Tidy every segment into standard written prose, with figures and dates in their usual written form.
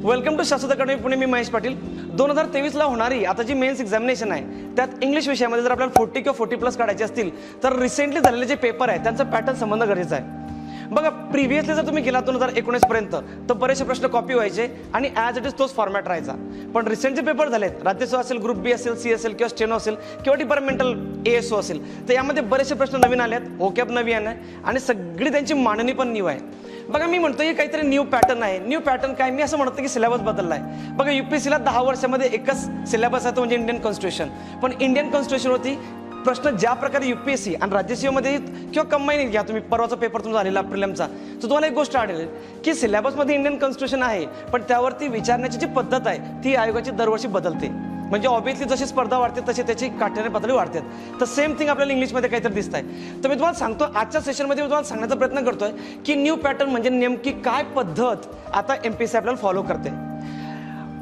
Welcome to शाश्वत academy Pune. मी महेश पाटील. 2023ला होणारी आता जी मेन्स एक्झामिनेशन आहे त्यात इंग्लिश विषयामध्ये जर आपल्याला 40 किंवा 40+ काढायचे असतील तर रिसेंटली झालेले जे पेपर आहे त्यांचा पॅटर्न संबंध गरजेचा आहे. बघा, प्रिव्हियसली जर तुम्ही गेला 2019 पर्यंत तर बरेचसे प्रश्न कॉपी व्हायचे आणि ॲज इट इज तोच फॉर्मॅट राहायचा. पण रिसेंट जे पेपर झालेत, राज्यसेवा असेल, ग्रुप बी असेल, सी असेल किंवा स्टेनो असेल किंवा डिपार्टमेंटल ASO असेल, तर यामध्ये बरेचसे प्रश्न नवीन आलेत, व्होकॅब नवीन आहे आणि सगळी त्यांची मांडणी पण न्यू आहे. बघा, मी म्हणतो हे काहीतरी न्यू पॅटर्न आहे. न्यू पॅटर्न काय, मी असं म्हणतो की सिलेबस बदलला आहे. बघा, UPSCला 10 वर्षामध्ये एकच सिलेबस आहे, तो म्हणजे इंडियन कॉन्स्टिट्यूशन. पण इंडियन कॉन्स्टिट्यूशनवरती प्रश्न ज्या प्रकारे UPSC आणि राज्यसेवेमध्ये किंवा कंबाईन घ्या तुम्ही, परवाचा पेपर तुमचा झालेला प्रिलिमचा, तर तुम्हाला एक गोष्ट आढळेल की सिलेबसमध्ये इंडियन कॉन्स्टिट्यूशन आहे, पण त्यावरती विचारण्याची जी पद्धत आहे ती आयोगाची दरवर्षी बदलते. म्हणजे ऑब्वियसली जशी स्पर्धा वाढते तशी त्याची काठिण्य पातळी वाढते. तर सेम थिंग आपल्याला इंग्लिशमध्ये काहीतरी दिसत आहे. तर मी तुम्हाला सांगतो, आजच्या सेशनमध्ये मी तुम्हाला सांगण्याचा प्रयत्न करतोय की न्यू पॅटर्न म्हणजे नेमकी काय पद्धत आता MPSC आपल्याला फॉलो करते.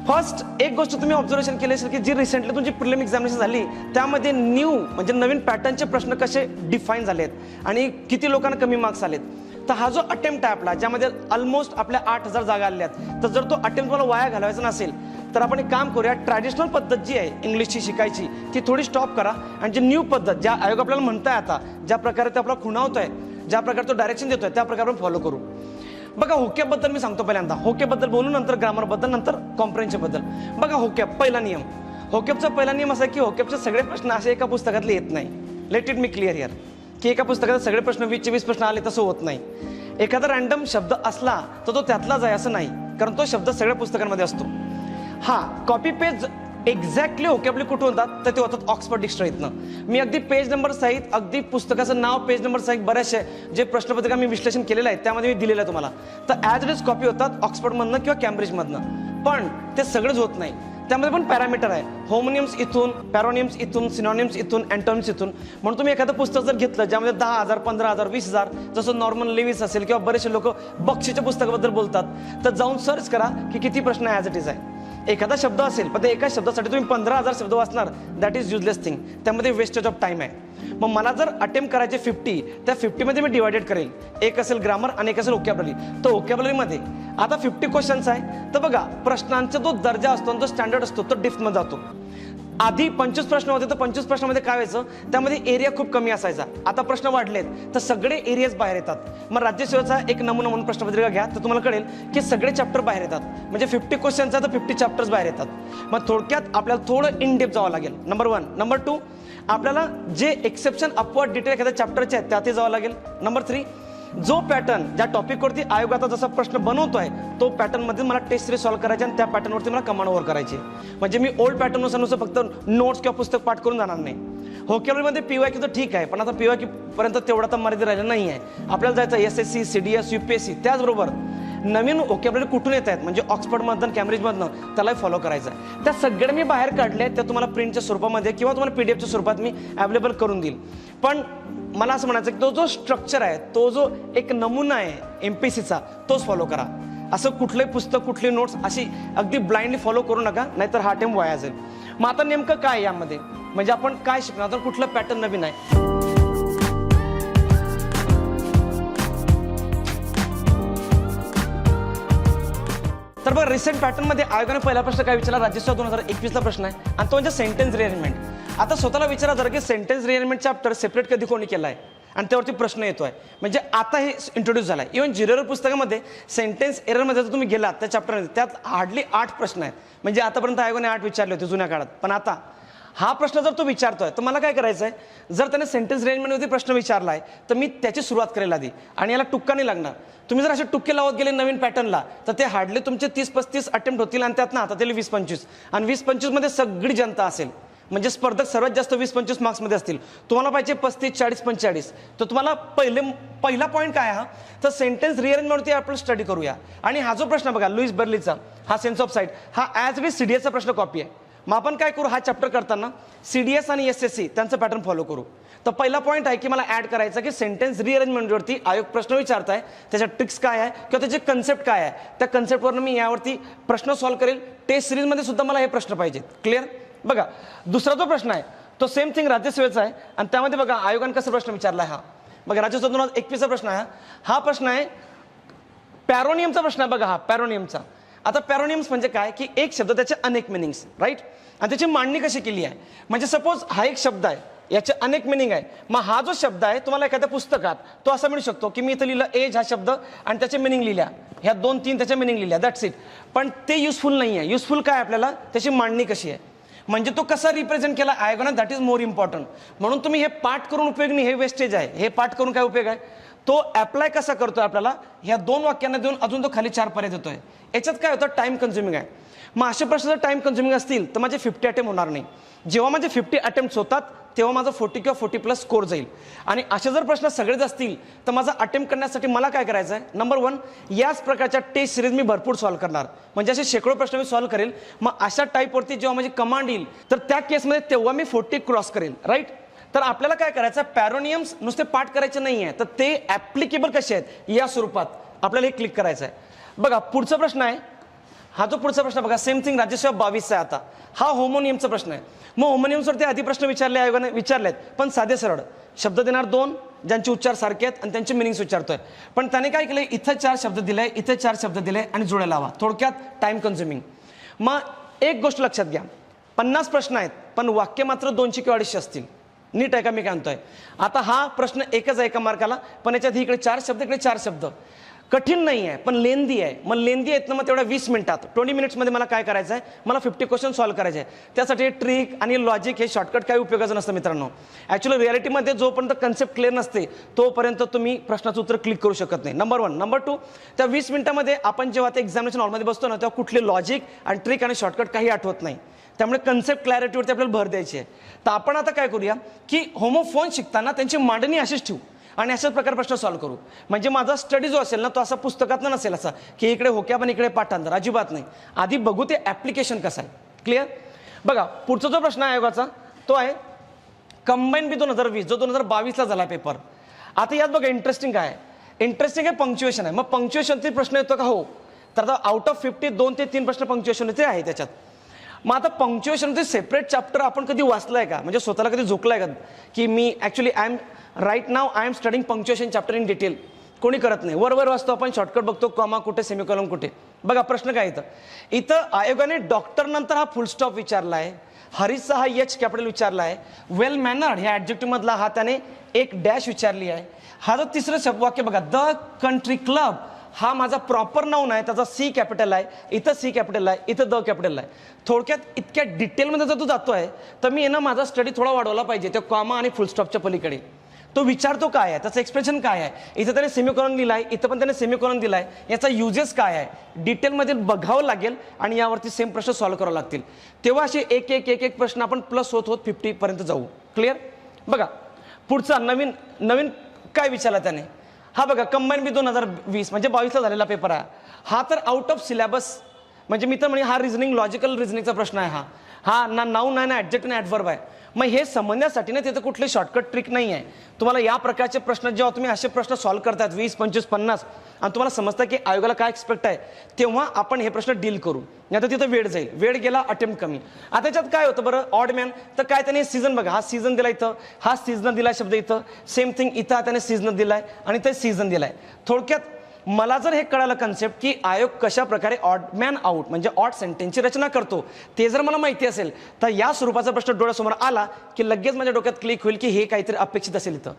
फर्स्ट एक गोष्ट तुम्ही ऑब्झर्वेशन केली असेल की जी रिसेंटली तुमची प्रिलिम एक्झामिनेशन झाली त्यामध्ये न्यू म्हणजे नवीन पॅटर्नचे प्रश्न कसे डिफाईन झालेत आणि किती लोकांना कमी मार्क्स आलेत. तर हा जो अटेम्प्ट आहे आपला, ज्यामध्ये ऑलमोस्ट आपल्या 8000 जागा आल्या आहेत, तर जर तो अटेम्प्ट मला वाया घालवायचा नसेल तर आपण एक काम करूया, ट्रॅडिशनल पद्धत जी आहे इंग्लिशची शिकायची ती थोडी स्टॉप करा आणि जी न्यू पद्धत ज्या आयोग आपल्याला म्हणताय आता, ज्या प्रकारे ते आपल्याला खुणावतोय, ज्या प्रकारे तो डायरेक्शन देतोय, त्या प्रकारे आपण फॉलो करू. बघा, होकॅबबद्दल मी सांगतो पहिल्यांदा. होकॅबबद्दल बोलू, नंतर ग्रामरबद्दल, नंतर कॉम्प्रेन्शनबद्दल. बघा, होकॅब पहिला नियम. होकॅबचा पहिला नियम असा आहे की होकॅबचे सगळे प्रश्न असे एका पुस्तकातले येत नाही. Let it me clear here की एका पुस्तकात सगळे प्रश्न 20 प्रश्न आले तसं होत नाही. एखादा रँडम शब्द असला तर तो त्यातलाच आहे असं नाही, कारण तो शब्द सगळ्या पुस्तकांमध्ये असतो. हा कॉपी पेज एक्झॅक्टली होकॅबली कुठून होतात तर ते होतात ऑक्सफर्ड डिक्शनरीतनं. मी अगदी पेज नंबर सहित, अगदी पुस्तकाचं नाव, पेज नंबर सहित बऱ्याचशा जे प्रश्नपत्रिका मी विश्लेषण केलेलं आहे त्यामध्ये मी दिलेलं आहे तुम्हाला. तर ॲज इट इज कॉपी होतात ऑक्सफर्डमधनं किंवा कॅम्ब्रिजमधनं. पण ते सगळंच होत नाही. त्यामध्ये पण पॅरामीटर आहे. होमोनियम्स इथून, पॅरोनियम्स इथून, सिनॉनियम्स इथून, अँटोनिम्स इथून. म्हणून तुम्ही एखादं पुस्तक जर घेतलं ज्यामध्ये 10,000, 15,000, 20,000 जसं नॉर्मन लेविस असेल किंवा बरेचसे लोक बक्षीच्या पुस्तकाबद्दल बोलतात, तर जाऊन सर्च करा की किती प्रश्न ॲज इट इज आहे. एखादा शब्द असेल पण त्या एका शब्दासाठी तुम्ही 15,000 शब्द वाचणार, दॅट इज युजलेस थिंग. त्यामध्ये वेस्टेज ऑफ टाईम आहे. मग मला जर अटेम्प्ट करायचे 50, त्या 50मध्ये मी डिवायडेड करेल. एक असेल ग्रामर आणि एक असेल व्होकॅब्युलरी. तर व्होकॅब्युलरीमध्ये आता 50 क्वेश्चन्स आहे, तर बघा प्रश्नांचा जो दर्जा असतो आणि जो स्टँडर्ड असतो तो डिप्थमध्ये जातो. आधी 25 प्रश्न होते, तर 25 प्रश्नामध्ये काय व्हायचं, त्यामध्ये एरिया खूप कमी असायचा. आता प्रश्न वाढलेत तर सगळे एरियाज बाहेर येतात. मग राज्यसेवेचा एक नमुना म्हणून प्रश्नपत्रिका घ्या, तर तुम्हाला कळेल की सगळे चॅप्टर बाहेर येतात. म्हणजे 50 क्वेश्चनचा तर 50 चॅप्टर्स बाहेर येतात. मग थोडक्यात आपल्याला थोडं इन डेप्थ जावं लागेल. नंबर 1. नंबर 2, आपल्याला जे एक्सेप्शन अपवर्ड डिटेल एखाद्या चॅप्टरचे आहेत त्यातही जावं लागेल. नंबर 3, जो पॅटर्न ज्या टॉपिकवरती आयोग आता जसा प्रश्न बनवतोय तो पॅटर्नमध्ये मला टेस्ट सिरीज सॉल्व्ह करायची आणि त्या पॅटर्नवरती मला कमांड ओव्हर करायची. म्हणजे मी ओल्ड पॅटर्ननुसार फक्त नोट्स किंवा पुस्तक पाठ करून जाणार नाही. व्होकॅब्युलरीमध्ये PYQ तर ठीक आहे, पण आता PYQ पर्यंत तेवढा तर मर्यादा राहिला नाही आहे. आपल्याला जायचं SSC, CDS, UPSC. त्याचबरोबर नवीन व्होकॅब्युलरी कुठून येत आहेत म्हणजे ऑक्सफर्डमधनं, कॅम्ब्रिजमधनं, त्यालाही फॉलो करायचं आहे. त्या सगळ्या मी बाहेर काढल्या, त्या तुम्हाला प्रिंटच्या स्वरूपामध्ये किंवा तुम्हाला PDF स्वरूपात मी अवेलेबल करून देईल. पण मला असं म्हणायचं की तो जो स्ट्रक्चर आहे, तो जो एक नमुना आहे MPSCचा, तोच फॉलो करा. असं कुठलंही पुस्तक, कुठली नोट्स अशी अगदी ब्लाइंडली फॉलो करू नका, नाहीतर हा अटेम्प्ट वाया जाईल. मग आता नेमकं काय यामध्ये, म्हणजे आपण काय शिकणार, तर कुठलं पॅटर्न नवीन आहे. तर बघा, रिसेंट पॅटर्नमध्ये आयोगाने पहिला प्रश्न काय विचारला, राज्यसेवा 2021ला प्रश्न आहे आणि तो म्हणजे सेंटेन्स रिअरेंजमेंट. आता स्वतःला विचारा जरा की सेंटेन्स रिअरेंजमेंट चॅप्टर सेपरेट कधी कोणी केला आहे आणि त्यावरती प्रश्न येतोय. म्हणजे आता हे इंट्रोड्यूस झाला आहे. इव्हन जिरोर पुस्तकामध्ये सेंटेन्स एररमध्ये जर तुम्ही गेलात त्या चॅप्टरमध्ये, त्यात हार्डली 8 प्रश्न आहेत. म्हणजे आतापर्यंत आयोगाने 8 विचारले होते जुन्या काळात. पण आता हा प्रश्न जर तो विचारतोय तर मला काय करायचं आहे, जर त्याने सेंटेन्स रिअरेंजमेंटवरती प्रश्न विचारला आहे तर मी त्याची सुरुवात करेल आधी, आणि याला टुक्का नाही लागणार. तुम्ही जर असे टुक्के लावत गेले नवीन पॅटर्नला तर ते हार्डली तुमचे 30-35 अटेम्प्ट होतील आणि त्यात ना आता त्याला 20-25, आणि 20-25 मध्ये सगळी जनता असेल. म्हणजे स्पर्धक सर्वात जास्त 20-25 मार्क्समध्ये असतील. तुम्हाला पाहिजे 35, 40, 45. तर तुम्हाला पहिला पॉईंट काय हा, तर सेंटेन्स रिअरेंजमेंटवरती आपण स्टडी करूया. आणि हा जो प्रश्न बघा लुईस बर्लीचा, हा सेन्स ऑफ साईट, हा ॲज इट इज CDSचा प्रश्न कॉपी आहे. मग आपण काय करू, हा चॅप्टर करताना CDS आणि SSC त्यांचं पॅटर्न फॉलो करू. तर पहिला पॉईंट आहे की मला ॲड करायचा की सेंटेन्स रिअरेंजमेंटवरती आयोग प्रश्न विचारताय, त्याच्या ट्रिक्स काय आहे किंवा त्याचे कन्सेप्ट काय आहे, त्या कन्सेप्टवरनं मी यावरती प्रश्न सॉल्व्ह करेल. टेस्ट सिरीजमध्ये सुद्धा मला हे प्रश्न पाहिजेत. क्लिअर. बघा, दुसरा जो प्रश्न आहे तो सेम थिंग राज्यसेवेचा आहे आणि त्यामध्ये बघा आयोगाने कसा प्रश्न विचारला आहे. हा बघा, राज्यसेवा 2021चा प्रश्न आहे. हा प्रश्न आहे पॅरोनियमचा प्रश्न आहे. बघा, हा पॅरोनियमचा. आता पॅरोनिम्स म्हणजे काय की एक शब्द त्याचे अनेक मिनिंग्स, राईट, आणि त्याची मांडणी कशी केली आहे. म्हणजे सपोज हा एक शब्द आहे, याचे अनेक मिनिंग आहे. मग हा जो शब्द आहे तुम्हाला एखाद्या पुस्तकात तो असा मिळू शकतो की मी इथं लिहिलं एज हा शब्द आणि त्याचे मिनिंग लिहिल्या, ह्या 2-3 त्याच्या मिनिंग लिहिल्या, दॅट्स इट. पण ते युजफुल नाही आहे. युजफुल काय आपल्याला त्याची मांडणी कशी आहे, म्हणजे तो कसा रिप्रेझेंट केला आयोगाने, दॅट इज मोर इम्पॉर्टंट. म्हणून तुम्ही हे पाठ करून उपयोग नाही, हे वेस्टेज आहे. हे पाठ करून काय उपयोग आहे, तो अप्लाय कसा करतोय आपल्याला ह्या 2 वाक्यांना देऊन अजून तो खाली 4 पर्याय देतोय. याच्यात काय होतं, टाइम कन्झ्युमिंग आहे. मग असे प्रश्न जर टाइम कन्झ्युमिंग असतील तर माझे 50 अटेम्प्ट होणार नाही. जेव्हा माझे 50 अटेम्प्ट होतात तेव्हा माझा 40 किंवा 40+ स्कोर जाईल. आणि असे जर प्रश्न सगळेच असतील तर माझा अटेम्प्ट करण्यासाठी मला काय करायचं आहे, नंबर 1 याच प्रकारच्या टेस्ट सिरीज मी भरपूर सॉल्व्ह करणार. म्हणजे असे शेकडो प्रश्न मी सॉल्व्ह करेल. मग अशा टाईपवरती जेव्हा माझी कमांड येईल तर त्या केसमध्ये तेव्हा मी 40 क्रॉस करेल, राईट. तर आपल्याला काय करायचं आहे, पॅरोनियम्स नुसते पाठ करायचे नाही आहे, तर ते ॲप्लिकेबल कसे आहेत या स्वरूपात आपल्याला हे क्लिक करायचं आहे. बघा पुढचा प्रश्न आहे, हा जो पुढचा प्रश्न बघा, सेम थिंग राज्यसेवा 22 आहे. आता हा होमोनियमचा प्रश्न आहे. मग होमोनियम्सवरती आधी प्रश्न विचारले आयोगाने विचारलेत, पण साधे सरळ शब्द देणार 2 ज्यांचे उच्चार सारखे आहेत आणि त्यांचे मिनिंग्स विचारतोय. पण त्याने काय केलं, इथं 4 शब्द दिले, इथे 4 शब्द दिले आणि जुळे लावा. थोडक्यात टाइम कन्झ्युमिंग. मग एक गोष्ट लक्षात घ्या, 50 प्रश्न आहेत पण वाक्य मात्र 200 किंवा 250 असतील. नीट आहे का मी काय म्हणतोय. आता हा प्रश्न एकच आहे एका मार्काला, पण याच्यात इकडे 4 शब्द इकडे 4 शब्द. कठीण नाही आहे पण लेंदी आहे. मग लेंदी आहेत ना, मग तेवढ्या 20 मिनिटात 20 मिनिट्समध्ये मला काय करायचं आहे, मला 50 क्वेश्चन सॉल्व्ह करायचे आहे. त्यासाठी ट्रिक आणि लॉजिक हे शॉर्टकट काही उपयोगाचं नसतं मित्रांनो. ॲक्च्युअली रियालिटीमध्ये जोपर्यंत कन्सेप्ट क्लिअर नसते तोपर्यंत तुम्ही प्रश्नाचं उत्तर क्लिक करू शकत नाही. नंबर 1. नंबर 2, त्या 20 मिनिटामध्ये आपण जेव्हा ते एक्झामिनेशन हॉलमध्ये बसतो ना तेव्हा कुठले लॉजिक आणि ट्रिक आणि शॉर्टकट काही आठवत नाही. त्यामुळे कन्सेप्ट क्लॅरिटीवरती आपल्याला भर द्यायची आहे. तर आपण आता काय करूया की होमोफोन शिकताना त्यांची मांडणी अशीच ठेवू आणि अशाच प्रकारे प्रश्न सॉल्व्ह करू. म्हणजे माझा स्टडी जो असेल ना तो असा पुस्तकात नसेल असा की इकडे होक्या पण इकडे पाठांतर, अजिबात नाही. आधी बघू ते ॲप्लिकेशन कसं आहे. क्लिअर. बघा पुढचा जो प्रश्न आहे आयोगाचा तो आहे कंबाईन बी 2020 जो 2022ला झाला पेपर. आता यात बघा इंटरेस्टिंग काय आहे, इंटरेस्टिंग आहे पंक्च्युएशन आहे. मग पंक्च्युएशनचे प्रश्न येतो का, हो. तर आता आउट ऑफ 50 2 ते 3 प्रश्न पंक्च्युएशनचे आहे त्याच्यात. मग आता पंक्च्युएशनचे सेपरेट चॅप्टर आपण कधी वाचलंय का, म्हणजे स्वतःला कधी झोकलाय का की मी ॲक्च्युली राईट नाव I am studying punctuation chapter in detail. कोणी करत नाही. वर वाचतो आपण, शॉर्टकट बघतो, कॉमा कुठे सेमिकॉलम कुठे. बघा प्रश्न काय इथं आयोगाने डॉक्टर नंतर हा फुल स्टॉप विचारला आहे, हरीचा हा एच कॅपिटल विचारला आहे, वेल मॅनर्ड ह्या ॲडजेक्टिव्ह मधला हा त्याने एक डॅश विचारली आहे. हा जो तिसरं शब्द वाक्य बघा, द कंट्री क्लब, हा माझा प्रॉपर नाऊन आहे, त्याचा सी कॅपिटल आहे, इथं सी कॅपिटल आहे, इथं द कॅपिटल आहे. थोडक्यात इतक्या डिटेलमध्ये जर तो जातोय तर मी ना माझा स्टडी थोडा वाढवला पाहिजे त्या कॉमा आणि फुल स्टॉपच्या पलीकडे. तो विचारतो काय आहे, त्याचं एक्सप्रेशन काय आहे, इथं त्याने सेमिकॉलन दिलाय, इथं पण त्याने सेमिकॉलन दिलाय, याचा युजेस काय आहे डिटेलमध्ये बघावं लागेल आणि यावरती सेम प्रश्न सॉल्व्ह करावे लागतील. तेव्हा असे एक एक एक एक प्रश्न आपण प्लस होत 50 पर्यंत जाऊ. क्लिअर. बघा पुढचा नवीन काय विचारला त्याने, हा बघा कंबाईन बी 2020 म्हणजे 22ला झालेला पेपर आहे. हा तर आउट ऑफ सिलेबस, म्हणजे मी तर म्हणजे हा रिझनिंग लॉजिकल रिझनिंगचा प्रश्न आहे. हा ना नाऊन आहे ना ॲडजेक्ट ना ॲडव्हर्ब आहे. मग हे समजण्यासाठी ना तिथं कुठले शॉर्टकट ट्रिक नाही आहे. तुम्हाला या प्रकारचे प्रश्न जेव्हा तुम्ही असे प्रश्न सॉल्व्ह करतात 20, 25, 50 आणि तुम्हाला समजतं की आयोगाला काय एक्सपेक्ट आहे तेव्हा आपण हे प्रश्न डील करू. नाही तर तिथं वेळ जाईल, वेळ गेला अटेम्प्ट कमी. आता त्याच्यात काय होतं बरं, ऑड मॅन तर काय त्याने सीझन बघा, हा सीझन दिला इथं, हा सीझन दिला शब्द इथं, सेम थिंग इथं त्याने सीझन दिलाय आणि ते सीझन दिलाय. थोडक्यात मला जर हे कळालं कन्सेप्ट की आयोग कशा प्रकारे ऑड मॅन आउट म्हणजे ऑड सेंटेन्सची रचना करतो ते जर मला माहिती असेल तर या स्वरूपाचा प्रश्न डोळ्यासमोर आला की लगेच माझ्या डोक्यात क्लिक होईल की हे काहीतरी अपेक्षित असेल इथं.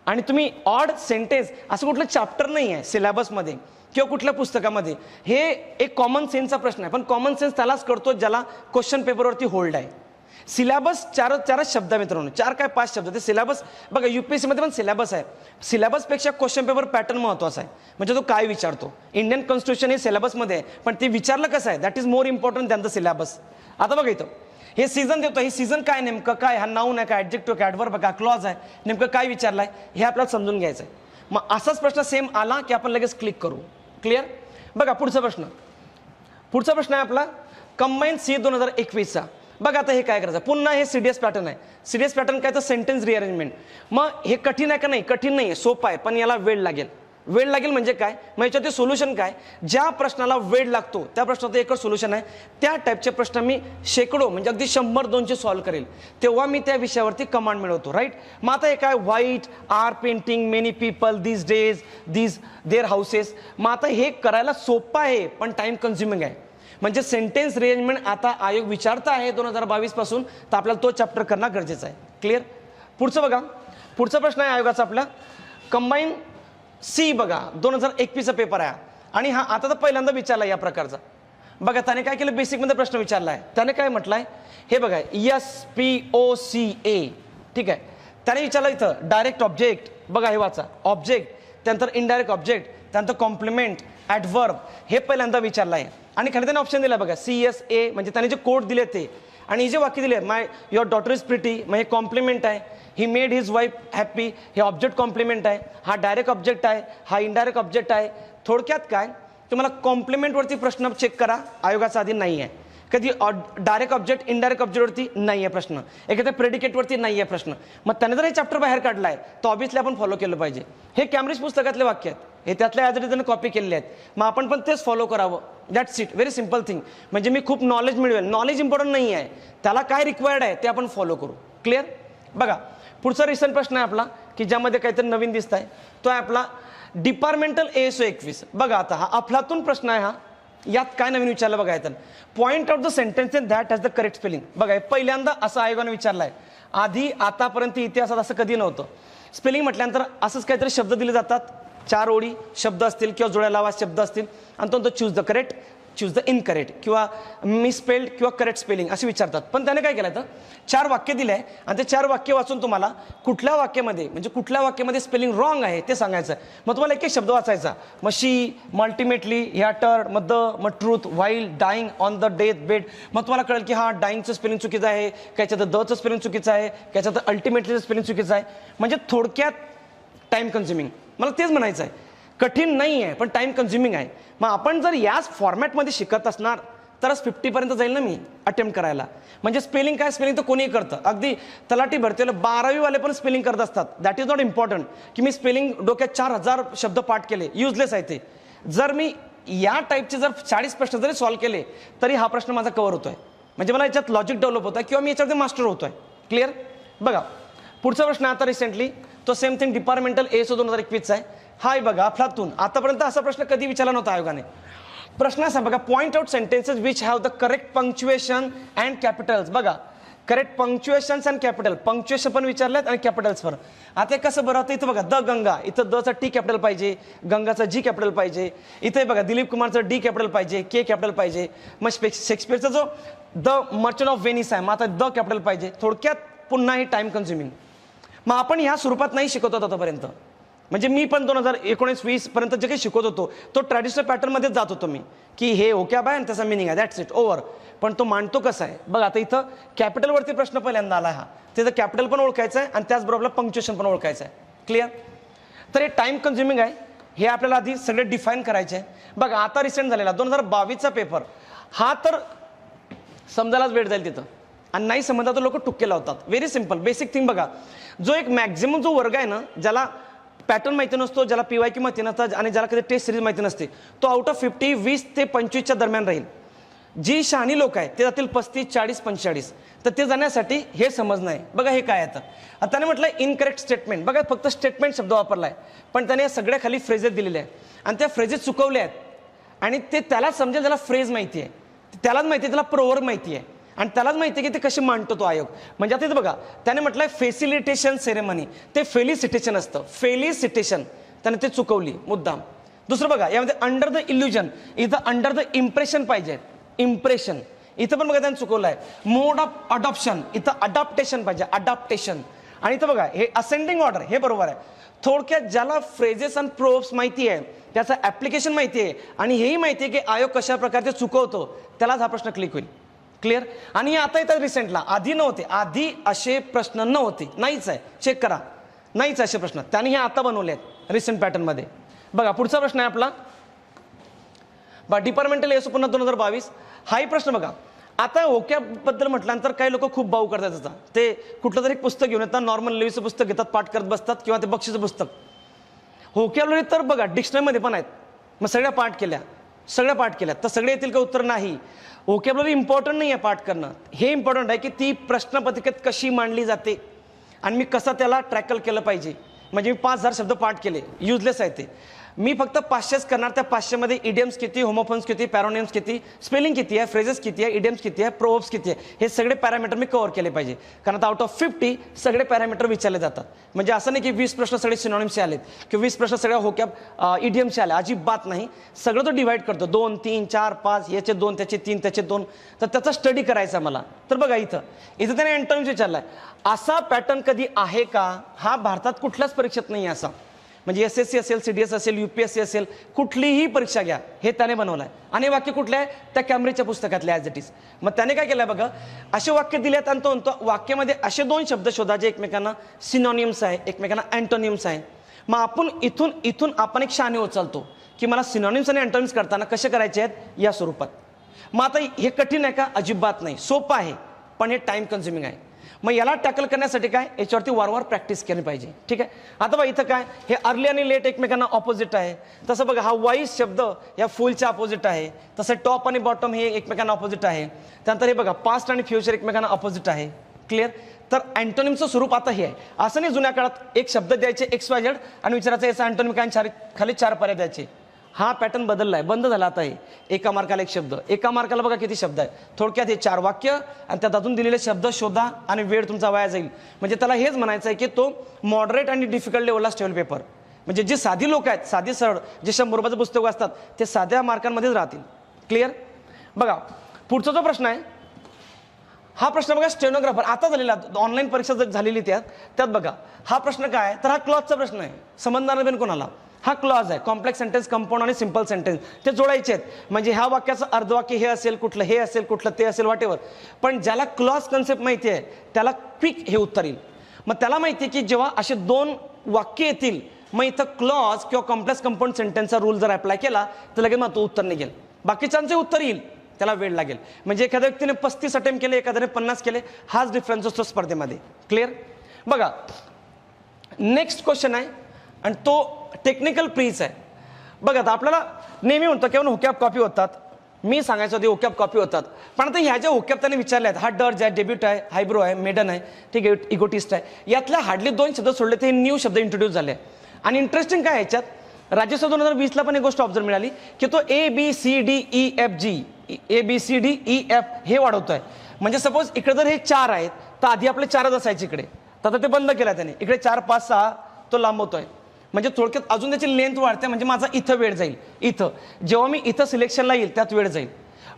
आणि तुम्ही ऑड सेंटेन्स असं कुठलं चॅप्टर नाही आहे सिलेबसमध्ये किंवा कुठल्या पुस्तकामध्ये, हे एक कॉमन सेन्सचा प्रश्न आहे. पण कॉमन सेन्स त्यालाच करतो ज्याला क्वेश्चन पेपरवरती होल्ड आहे. सिलेबस चारच शब्द मित्रांनो, 4 काय 5 शब्द. ते सिलेबस बघा UPSC मध्ये पण सिलेबस आहे. सिलेबसपेक्षा क्वेश्चन पेपर पॅटर्न महत्त्वाचा आहे, म्हणजे तो काय विचारतो. इंडियन कॉन्स्टिट्यूशन हे सिलेबसमध्ये आहे पण ते विचारलं कसं आहे that is more important than the syllabus. आता बघा इथं हे सीझन देतो, हे सीझन काय नेमकं काय, हा नाऊन आहे का ॲडजेक्टिव्ह का ॲडव्हर्ब का क्लॉज आहे, नेमकं काय विचारलाय हे आपल्याला समजून घ्यायचं आहे. मग असाच प्रश्न सेम आला की आपण लगेच क्लिक करू. क्लिअर. बघा पुढचा प्रश्न आहे आपला कंबाईन सी 2021चा. बघा आता हे काय करायचं, पुन्हा हे CDS पॅटर्न आहे. CDS पॅटर्न काय तर सेंटेन्स रिअरेंजमेंट. मग हे कठीण आहे का नाही, कठीण नाही आहे, सोपं आहे, पण याला वेळ लागेल. वेळ लागेल म्हणजे काय, मग याच्यात सोल्युशन काय, ज्या प्रश्नाला वेळ लागतो त्या प्रश्नाचं एकच सोल्युशन आहे. त्या टाईपचे प्रश्न मी शेकडो म्हणजे अगदी 100-200 सॉल्व्ह करेल तेव्हा मी त्या विषयावरती कमांड मिळवतो. राईट. मग आता हे काय, white are painting many people these days these there houses. मग आता हे करायला सोपं आहे पण टाइम कन्झ्युमिंग आहे. म्हणजे सेंटेन्स रिअरेंजमेंट आता आयोग विचारता आहे 2022 पासून, तर आपल्याला तो चॅप्टर करणं गरजेचं आहे. क्लिअर. पुढचं बघा, पुढचा प्रश्न आहे आयोगाचा आपला कंबाईन सी. बघा 2021चा पेपर आहे आणि हा आता तर पहिल्यांदा विचारला या प्रकारचा. बघा त्याने काय केलं, बेसिकमध्ये प्रश्न विचारला आहे. त्याने काय म्हटलंय हे बघा, SPOCA. ठीक आहे. त्याने विचारलं इथं डायरेक्ट ऑब्जेक्ट. बघा हे वाचा, ऑब्जेक्ट, त्यानंतर इनडायरेक्ट ऑब्जेक्ट, त्यानंतर कॉम्प्लिमेंट, ॲडव्हर्ब, हे पहिल्यांदा विचारलं आहे. आणि खाली त्याने ऑप्शन दिला बघा, CSA, म्हणजे त्याने जे कोड दिले ते, आणि हे जे वाक्य दिले युअर डॉटर इज प्रिटी, मग हे कॉम्प्लिमेंट आहे. He made his wife happy, हे ऑब्जेक्ट कॉम्प्लिमेंट आहे. हा डायरेक्ट ऑब्जेक्ट आहे, हा इनडायरेक्ट ऑब्जेक्ट आहे. थोडक्यात काय, तुम्हाला कॉम्प्लिमेंटवरती प्रश्न चेक करा, आयोगाचा आधी नाही आहे. कधी डायरेक्ट ऑब्जेक्ट इनडायरेक्ट ऑब्जेक्टवरती नाही आहे प्रश्न, एखाद्या प्रेडिकेटवरती नाही आहे प्रश्न. मग त्याने जर हे चॅप्टर बाहेर काढला आहे तर ऑब्विसली आपण फॉलो केलं पाहिजे. हे कॅम्ब्रिज पुस्तकातले वाक्य आहेत, हे त्यातल्या ॲज इट इज कॉपी केलेले आहेत. मग आपण पण तेच फॉलो करावं. That's it, very simple thing. म्हणजे मी खूप नॉलेज मिळवेल, नॉलेज इम्पॉर्टंट नाही आहे, त्याला काय रिक्वायर्ड आहे ते आपण फॉलो करू. क्लिअर. बघा पुढचा रिसेंट प्रश्न आहे आपला की ज्यामध्ये काहीतरी नवीन दिसत आहे, तो आहे आपला डिपार्टमेंटल ASO 21. बघा आता हा अफलातून प्रश्न आहे. हा यात काय नवीन विचारलं बघा, येतं point out the sentence in that has the correct spelling. बघा पहिल्यांदा असं आयोगाने विचारलंय. आधी आतापर्यंत इतिहासात असं कधी नव्हतं. स्पेलिंग म्हटल्यानंतर असंच काहीतरी शब्द दिले जातात, 4 ओळी शब्द असतील किंवा जोड्या लावा शब्द असतील, आणि तो choose the correct, choose the incorrect किंवा मिसस्पेल्ड किंवा करेक्ट स्पेलिंग असं विचारतात. पण त्याने काय केलं तर 4 वाक्य दिले आहे आणि ते 4 वाक्य वाचून तुम्हाला कुठल्या वाक्यामध्ये, म्हणजे कुठल्या वाक्यामध्ये स्पेलिंग रॉंग आहे ते सांगायचं आहे. मग तुम्हाला एक एक शब्द वाचायचा, मग शी, मल्टिमेटली, ह्या टर्ड, मग द, मग truth, while, dying, on the death bed. मग तुम्हाला कळेल की हा डाईंगचं स्पेलिंग चुकीचं आहे, त्याच्यात दचं स्पेलिंग चुकीचं आहे, त्याच्यात अल्टिमेटलीचं स्पेलिंग चुकीचं आहे. म्हणजे थोडक्यात टाइम कन्झ्युमिंग. मला तेच म्हणायचं आहे, कठीण नाही आहे पण टाइम कन्झ्युमिंग आहे. मग आपण जर याच फॉर्मॅटमध्ये शिकत असणार तरच 50 जाईल ना मी अटेम्प्ट करायला. म्हणजे स्पेलिंग काय, स्पेलिंग तर कोणीही करतं. अगदी तलाठी भरतीला 12वी वाले पण स्पेलिंग करत असतात. दॅट इज नॉट इम्पॉर्टंट की मी स्पेलिंग डोक्यात 4000 शब्द पाठ केले, युजलेस आहे ते. जर मी या टाईपचे जर 40 प्रश्न जरी सॉल्व्ह केले तरी हा प्रश्न माझा कव्हर होतोय. म्हणजे मला याच्यात लॉजिक डेव्हलप होत आहे किंवा मी याच्यामध्ये मास्टर होतोय. क्लिअर. बघा पुढचा प्रश्न आता रिसेंटली तो सेम थिंग डिपार्टमेंटल ASO 2021 आहे. हाय बघा अफलातून. आतापर्यंत असा प्रश्न कधी विचारला नव्हता आयोगाने. प्रश्न असा बघा, point out sentences which have the correct punctuation and Capitals. बघा करेक्ट पंक्च्युएशन्स अँड कॅपिटल, पंक्च्युएशन पण विचारलेत आणि कॅपिटल्स पण. आता कसं बरं होतं, इथं बघा द गंगा, इथं द चा T कॅपिटल पाहिजे, गंगाचा G कॅपिटल पाहिजे. इथे बघा दिलीप कुमारचं D कॅपिटल पाहिजे, K कॅपिटल पाहिजे. मग शेक्सपियरचा जो द मर्चंट ऑफ व्हेनिस आहे, मग आता द कॅपिटल पाहिजे. थोडक्यात पुन्हा ही टाइम कन्झ्युमिंग. मग आपण ह्या स्वरूपात नाही शिकवत होतो आतापर्यंत. म्हणजे मी पण 2019-20 पर्यंत जे काही शिकवत होतो तो ट्रॅडिशनल पॅटर्नमध्येच जात होतो मी, की हे ओके बाय आणि त्याचा मिनिंग आहे, दॅट्स इट, ओव्हर. पण तो मांडतो कसा आहे बघा. आता इथं कॅपिटलवरती प्रश्न पहिल्यांदा आला. हा त्याचं कॅपिटल पण ओळखायचं आहे आणि त्याचबरोबर पंक्च्युएशन पण ओळखायचं आहे. क्लिअर. तर हे टाइम कन्झ्युमिंग आहे, हे आपल्याला आधी सगळे डिफाईन करायचे आहे. बघा आता रिसेंट झालेला 2022चा पेपर हा तर समजायलाच वेळ जाईल तिथं, आणि नाही समजला तर लोक टुक्के लावतात. Very simple basic thing. बघा जो एक मॅक्झिमम जो वर्ग आहे ना, ज्याला पॅटर्न माहिती नसतो, ज्याला PYQ माहिती नसतं आणि ज्याला कधी टेस्ट सिरीज माहिती नसते, तो आउट ऑफ 50 20 ते 25च्या दरम्यान राहील. जी शहाणी लोक आहेत ते जातील 35 40 45. तर ते जाण्यासाठी हे समजणं आहे. बघा हे काय आहे आता त्याने म्हटलं इनकरेक्ट स्टेटमेंट. बघा फक्त स्टेटमेंट शब्द वापरला आहे, पण त्याने या सगळ्या खाली फ्रेजेस दिलेले आहे आणि त्या फ्रेजेस चुकवल्या आहेत. आणि ते त्यालाच समजेल ज्याला फ्रेज माहिती आहे, त्यालाच माहिती आहे, त्याला प्रोवर्ब माहिती आहे, आणि त्यालाच माहिती आहे की ते कसे मांडतो तो आयोग. म्हणजे आता इथं बघा त्याने म्हटलंय फेसिलिटेशन सेरेमनी, ते फेलिसिटेशन असतं, फेलिसिटेशन. त्याने ते चुकवली मुद्दाम. दुसरं बघा यामध्ये अंडर द इल्युजन, इथं अंडर द इम्प्रेशन पाहिजे, इम्प्रेशन. इथं पण बघा त्याने चुकवलं आहे. मोड ऑफ अडॉप्शन, इथं अडॉप्टेशन पाहिजे, अडॉप्टेशन. आणि इथं बघा हे असेंडिंग ऑर्डर, हे बरोबर आहे. थोडक्यात ज्याला फ्रेजेस आणि प्रोव्हर्ब्स माहिती आहे, त्याचं ऍप्लिकेशन माहिती आहे आणि हेही माहिती आहे की आयोग कशा प्रकारचे चुकवतो, त्यालाच हा प्रश्न क्लिक होईल. क्लिअर. आणि आता येतात रिसेंटला, आधी नव्हते, आधी असे प्रश्न नव्हते, नाहीच आहे, चेक करा, नाहीच असे प्रश्न त्यांनी हे आता बनवले आहेत रिसेंट पॅटर्नमध्ये. बघा पुढचा प्रश्न आहे आपला डिपार्टमेंटल ASO पुन्हा 2022. हाही प्रश्न बघा. आता ओक्याबद्दल म्हटल्यानंतर काही लोक खूप भाऊ करतात त्याचा. ते कुठलं तरी एक पुस्तक घेऊन येतात, नॉर्मल लेव्हलचं पुस्तक घेतात, पाठ करत बसतात किंवा ते बक्षीचं पुस्तक. होक्याबलरी तर बघा डिक्शनरीमध्ये पण आहेत. मग सगळ्या पाठ केल्या, सगळ्या पाठ केल्या तर सगळे येतील का उत्तर? नाही. व्होकॅब्युलरी इम्पॉर्टंट नाही आहे पाठ करणं, हे इम्पॉर्टंट आहे की ती प्रश्नपत्रिकेत कशी मांडली जाते आणि मी कसं त्याला ट्रॅकल केलं पाहिजे. म्हणजे मी 5000 शब्द पाठ केले, युजलेस आहे ते. मी फक्त 500च करणार. त्या 500 मध्ये इडियम्स किती, होमोफोन्स किती, पॅरोनिम्स किती, स्पेलिंग किती आहे, फ्रेजेस किती आहे, इडियम्स किती आहे, प्रोव्हर्ब्स किती आहे, हे सगळे पॅरामीटर मी कव्हर केले पाहिजे. कारण आता आउट ऑफ 50 सगळे पॅरामीटर विचारले जातात. म्हणजे असं नाही की 20 प्रश्न सगळे सिनॉनिम्सचे आलेत किंवा 20 प्रश्न सगळ्या होकॅब इडियम्सचे आले, अजिबात नाही. सगळं तो डिवाइड करतो 2 3 4 5, याचे 2 त्याचे 3 त्याचे 2. तर त्याचा स्टडी करायचा मला. तर बघा इथं त्याने अँटोनिम्स विचारलाय. असा पॅटर्न कधी आहे का? हा भारतात कुठल्याच परीक्षेत नाही असा. म्हणजे SSC असेल, CDS असेल, UPSC असेल, कुठलीही परीक्षा घ्या, हे त्याने बनवलंय. आणि वाक्य कुठले आहे? त्या कॅम्ब्रिजच्या पुस्तकातले ॲज इट इज. मग त्याने काय केलंय बघा, असे वाक्य दिलेत आणि तो म्हणतो वाक्यामध्ये असे 2 शब्द शोधा जे एकमेकांना सिनॉनिम्स आहे, एकमेकांना अँटोनिम्स आहे. मग आपण इथून आपण एक शाणे उचलतो की मला सिनॉनिम्स आणि अँटोनिम्स करताना कसे करायचे आहेत या स्वरूपात. मग आता हे कठीण आहे का? अजिबात नाही, सोपं आहे, पण हे टाइम कन्झ्युमिंग आहे. मग याला टॅकल करण्यासाठी काय, याच्यावरती वारंवार प्रॅक्टिस केली पाहिजे. ठीक आहे. आता बघा इथं काय, हे अर्ली आणि लेट एकमेकांना ऑपोजिट आहे. तसं बघा हा वाईज शब्द या फुलच्या ऑपोजिट आहे. तसं टॉप आणि बॉटम हे एकमेकांना ऑपोजिट आहे. त्यानंतर हे बघा पास्ट आणि फ्युचर एकमेकांना ऑपोजिट आहे. क्लिअर. तर अँटोनिमचं स्वरूप आता हे आहे. असं नाही जुन्या काळात एक शब्द द्यायचे XYZ आणि विचारायचं याचा अँटोनिम काय, खाली 4 पर्याय द्यायचे. हा पॅटर्न बदललाय, बंद झाला आता. हे एका मार्काला एक शब्द, एका मार्काला बघा किती शब्द आहे. थोडक्यात हे 4 वाक्य आणि त्यात अजून दिलेले शब्द शोधा आणि वेळ तुमचा वाया जाईल. म्हणजे त्याला हेच म्हणायचं आहे की तो मॉडरेट आणि डिफिकल्ट लेवललाच ठेवेल पेपर. म्हणजे जे साधी लोक आहेत, साधी सरळ जे 100 रुपयाचं पुस्तक वाचतात ते साध्या मार्कांमध्येच राहतील. क्लिअर. बघा पुढचा जो प्रश्न आहे, हा प्रश्न बघा स्टेनोग्राफर आता झालेला ऑनलाईन परीक्षा झालेली त्यात बघा हा प्रश्न काय आहे, तर हा क्लॉजचा प्रश्न आहे. समजणार नाही कोणाला. हा क्लॉज आहे. कॉम्प्लेक्स सेंटेन्स, कंपाऊंड आणि सिंपल सेंटेन्स ते जोडायचे आहेत. म्हणजे ह्या वाक्याचं अर्धवाक्य हे असेल, कुठलं हे असेल, कुठलं ते असेल, वॉटेवर. पण ज्याला क्लॉज कन्सेप्ट माहिती आहे त्याला क्विक हे उत्तर येईल. मग त्याला माहिती आहे की जेव्हा असे 2 वाक्य येतील मग इथं क्लॉज किंवा कॉम्प्लेक्स कंपाऊंड सेंटेन्सचा रूल जर अप्लाय केला तर लगेच मग तो उत्तर निघेल. बाकीच्यांचे उत्तर येईल, त्याला वेळ लागेल. म्हणजे एखाद्या व्यक्तीने 35 अटेम्प्ट केले, एखाद्याने 50 केले, हाच डिफरन्स असतो स्पर्धेमध्ये. क्लिअर. बघा नेक्स्ट क्वेश्चन आहे आणि तो टेक्निकल प्रीच आहे. बघा आता आपल्याला नेहमी म्हणतो केवळ होकॅब कॉपी होतात. मी सांगायचं होते होकॅब कॉपी होतात, पण आता ह्या ज्या होकॅब त्याने विचारले आहेत, हा डर्ज आहे, डेब्यूट आहे, हायब्रो आहे, मेडन आहे, ठीक आहे, इगोटिस्ट आहे, यातल्या हार्डली 2 शब्द सोडले ते न्यू शब्द इंट्रोड्यूस झाले. आणि इंटरेस्टिंग काय याच्यात, राज्यसभा 2020ला पण एक गोष्ट ऑब्झर्व मिळाली की तो ABCDEFG ABCDEF हे वाढवतोय. म्हणजे सपोज इकडे जर हे 4 आहेत तर आधी आपले 4च असायचे इकडे, तर आता ते बंद केलं त्याने. इकडे 4 5 6 तो लांबवतोय. म्हणजे थोडक्यात अजून त्याची लेंथ वाढते. म्हणजे माझा इथं वेळ जाईल, इथं जेव्हा मी इथं सिलेक्शनला येईल त्यात वेळ जाईल.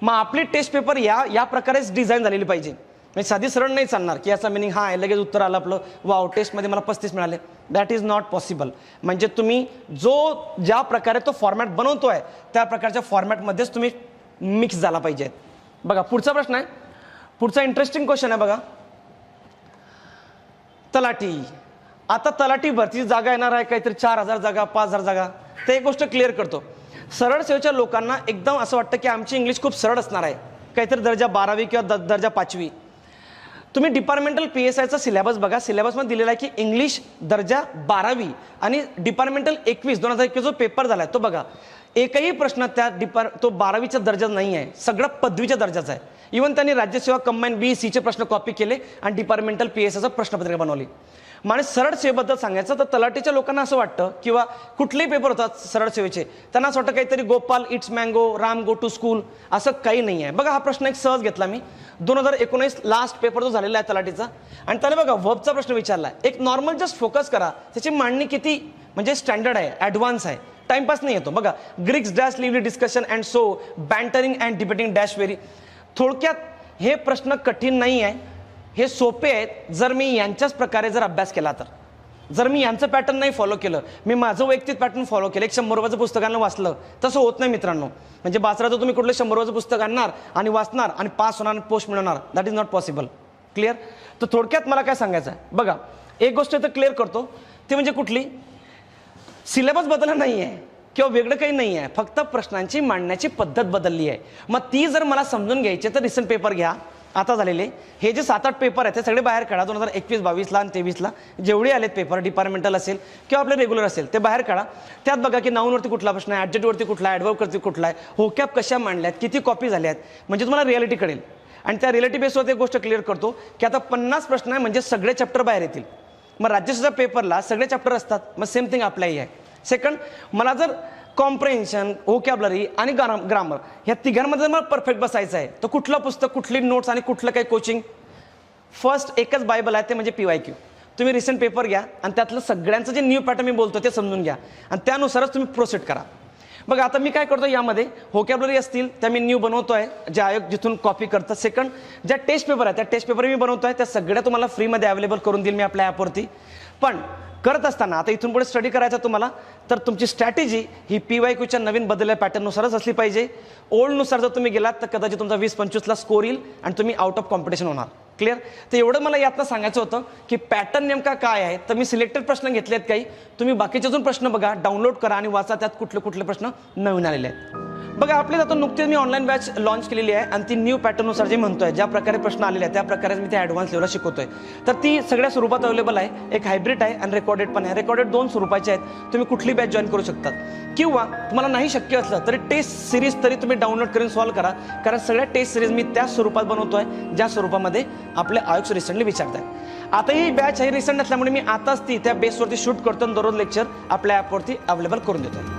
मग आपली टेस्ट पेपर या प्रकारेच डिझाईन झालेली पाहिजे. म्हणजे साधी सरळ नाही चालणार की याचा मिनिंग हा आहे, लगेच उत्तर आलं आपलं, वाव टेस्टमध्ये मला 35 मिळाले. That is not possible. म्हणजे तुम्ही ज्या प्रकारे तो फॉर्मॅट बनवतोय त्या प्रकारच्या फॉर्मॅटमध्येच तुम्ही मिक्स झाला पाहिजे. बघा पुढचा प्रश्न आहे, पुढचा इंटरेस्टिंग क्वेश्चन आहे. बघा तलाठी. आता तलाठी भरतीची जागा येणार आहे काहीतरी 4000 जागा, 5000 जागा. ते एक गोष्ट क्लिअर करतो. सरळ सेवेच्या लोकांना एकदम असं वाटतं की आमची इंग्लिश खूप सरळ असणार आहे, काहीतरी दर्जा 12वी किंवा दर्जा 5वी. तुम्ही डिपार्टमेंटल PSIचा सिलेबस बघा. सिलेबसमध्ये दिलेला आहे की इंग्लिश दर्जा 12वी आणि डिपार्टमेंटल 2021 जो पेपर झाला आहे तो बघा. एकही प्रश्न त्या तो 12वीचा दर्जा नाही आहे, सगळं पदवीच्या दर्जाचा आहे. इव्हन त्यांनी राज्यसेवा कंबाईन BC प्रश्न कॉपी केले आणि डिपार्टमेंटल PSIचं प्रश्नपत्रिका बनवली. म्हणजे सरळ सेवेबद्दल सांगायचं तर तलाठीच्या लोकांना असं वाटतं किंवा कुठलेही पेपर होतात सरळ सेवेचे त्यांना असं वाटतं काहीतरी Gopal it's mango, Ram go to school, असं काही नाही आहे. बघा हा प्रश्न एक सहज घेतला मी. 2019 लास्ट पेपर जो झालेला आहे तलाठीचा आणि त्याने बघा वर्बचा प्रश्न विचारला. एक नॉर्मल जस्ट फोकस करा, त्याची मांडणी किती म्हणजे स्टँडर्ड आहे, ॲडव्हान्स आहे, टाइमपास नाही येतो. बघा Greeks dash lively discussion and so bantering and debating dash very. थोडक्यात हे प्रश्न कठीण नाही आहे, हे सोपे आहेत जर मी यांच्याच प्रकारे जर अभ्यास केला तर. जर मी यांचं पॅटर्न नाही फॉलो केलं, मी माझं वैयक्तिक पॅटर्न फॉलो केलं, 100 रुपयाचं पुस्तकांना वाचलं, तसं होत नाही मित्रांनो. म्हणजे बासराचं तुम्ही कुठलं 100 रुपयाचं पुस्तक आणणार आणि वाचणार आणि पास होणार आणि पोस्ट मिळणार, that is not possible. Clear. तर थोडक्यात मला काय सांगायचं आहे बघा, एक गोष्ट तर क्लिअर करतो, ते म्हणजे कुठली, सिलेबस बदलला नाही आहे किंवा वेगळं काही नाही आहे, फक्त प्रश्नांची मांडण्याची पद्धत बदलली आहे. मग ती जर मला समजून घ्यायची तर रिसेंट पेपर घ्या आता झालेले. हे जे 7-8 पेपर आहेत ते सगळे बाहेर काढा. 2021, 22ला आणि 23ला जेवढे आलेत पेपर, डिपार्टमेंटल असेल किंवा आपले रेग्युलर असेल, ते बाहेर काढा. त्यात बघा की नाऊनवरती कुठला प्रश्न आहे, ॲडजेक्टिव्हवरती कुठला आहे, ॲडव्हर्बवरती कुठला आहे, होकॅब कशा मांडल्यात, किती कॉपी झाल्या आहेत, म्हणजे तुम्हाला रियालिटी कळेल. आणि त्या रियालिटी बेसवर एक गोष्ट क्लिअर करतो की आता 50 प्रश्न आहे म्हणजे सगळे चॅप्टर बाहेर येतील. मग राज्यसेवेच्या पेपरला सगळे चॅप्टर असतात, मग सेम थिंग अप्लाय आहे. सेकंड, मला जर कॉम्प्रेन्शन, व्होकॅब्लरी आणि ग्रामर ह्या तिघांमध्ये जर मला परफेक्ट बसायचं आहे, तर कुठलं पुस्तक, कुठली नोट्स आणि कुठलं काही कोचिंग? फर्स्ट एकच बायबल आहे, ते म्हणजे PYQ. तुम्ही रिसेंट पेपर घ्या आणि त्यातलं सगळ्यांचं जे न्यू पॅटर्न मी बोलतो ते समजून घ्या आणि त्यानुसारच तुम्ही प्रोसेड करा. बघा आता मी काय करतो, यामध्ये व्होकॅब्लरी असतील त्या मी न्यू बनवतोय, जे आयोग जिथून कॉपी करतात. सेकंड, ज्या टेस्ट पेपर आहे त्या टेस्ट पेपर मी बनवतोय, त्या सगळ्या तुम्हाला फ्रीमध्ये अवेलेबल करून देईल मी आपल्या ॲपवरती. पण करत असताना आता इथून पुढे स्टडी करायचा तुम्हाला, तर तुमची स्ट्रॅटेजी ही PYQच्या नवीन बदललेल्या पॅटर्ननुसारच असली पाहिजे. ओल्डनुसार जर तुम्ही गेलात तर कदाचित तुमचा 20-25ला स्कोर येईल आणि तुम्ही आउट ऑफ कॉम्पिटिशन होणार. क्लिअर? तर एवढं मला यातनं सांगायचं होतं की पॅटर्न नेमका काय आहे. तर मी सिलेक्टेड प्रश्न घेतले आहेत काही, तुम्ही बाकीचे अजून प्रश्न बघा, डाउनलोड करा आणि वाचा, त्यात कुठले कुठले प्रश्न नवीन आलेले आहेत. बघा आपल्या आता नुकतेच मी ऑनलाईन बॅच लॉन्च केलेली आहे आणि ती न्यू पॅटर्ननुसार जे म्हणतोय, ज्या प्रकारे प्रश्न आलेले आहेत त्या प्रकारे मी ते ॲडव्हान्स लेवलला शिकवतोय. तर ती सगळ्या स्वरूपात अवेलेबल आहे. एक हायब्रिड आहे आणि रेकॉर्डेड पण आहे. रेकॉर्डेड 2 स्वरूपाचे आहेत. तुम्ही कुठली बॅच जॉईन करू शकतात किंवा तुम्हाला नाही शक्य असलं तरी टेस्ट सिरीज तरी तुम्ही डाउनलोड करून सॉल्व्ह करा, कारण सगळ्या टेस्ट सिरीज मी त्या स्वरूपात बनवतोय ज्या स्वरूपामध्ये आपले आयोग रिसेंटली विचारत आहे. आता ही बॅच आहे रिसेंट असल्यामुळे मी आताच ती त्या बेसवरती शूट करतो आणि दररोज लेक्चर आपल्या ॲपवरती अवेलेबल करून देतोय.